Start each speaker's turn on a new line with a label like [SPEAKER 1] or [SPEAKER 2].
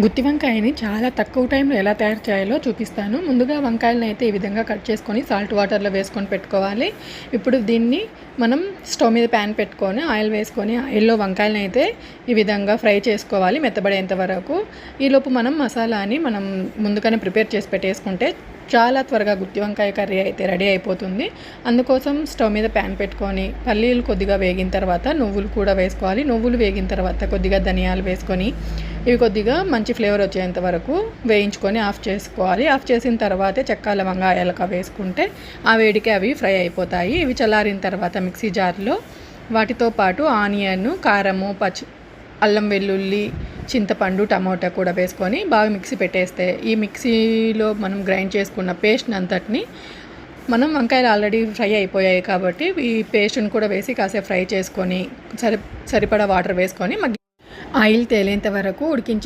[SPEAKER 1] గుత్తి వంకాయని చాలా తక్కువ టైంలో ఎలా తయారు చేయాలో చూపిస్తాను. ముందుగా వంకాయలను అయితే ఈ విధంగా కట్ చేసుకొని సాల్ట్ వాటర్లో వేసుకొని పెట్టుకోవాలి. ఇప్పుడు దీన్ని మనం స్టవ్ మీద ప్యాన్ పెట్టుకొని ఆయిల్ వేసుకొని ఆయిల్లో వంకాయలను అయితే ఈ విధంగా ఫ్రై చేసుకోవాలి మెత్తబడేంత వరకు. ఈలోపు మనం మసాలాని ముందుగానే ప్రిపేర్ చేసి పెట్టేసుకుంటే చాలా త్వరగా గుత్తి వంకాయ కర్రీ అయితే రెడీ అయిపోతుంది. అందుకోసం స్టవ్ మీద ప్యాన్ పెట్టుకొని పల్లీలు కొద్దిగా వేగిన తర్వాత నువ్వులు కూడా వేసుకోవాలి. నువ్వులు వేగిన తర్వాత కొద్దిగా ధనియాలు వేసుకొని ఇవి కొద్దిగా మంచి ఫ్లేవర్ వచ్చేంత వరకు వేయించుకొని ఆఫ్ చేసుకోవాలి. ఆఫ్ చేసిన తర్వాతే చెక్క లవంగా యాలక వేసుకుంటే ఆ వేడికి అవి ఫ్రై అయిపోతాయి. ఇవి చల్లారిన తర్వాత మిక్సీ జార్లో వాటితో పాటు ఆనియన్, కారము, అల్లం వెల్లుల్లి, చింతపండు, టమోటా కూడా వేసుకొని బాగా మిక్సీ పెట్టేస్తే ఈ మిక్సీలో మనం గ్రైండ్ చేసుకున్న పేస్ట్ అంతటిని మనం వంకాయలు ఆల్రెడీ ఫ్రై అయిపోయాయి కాబట్టి ఈ పేస్ట్ని కూడా వేసి కాసేపు ఫ్రై చేసుకొని సరిపడా వాటర్ వేసుకొని ఆయిల్ తేలేంత వరకు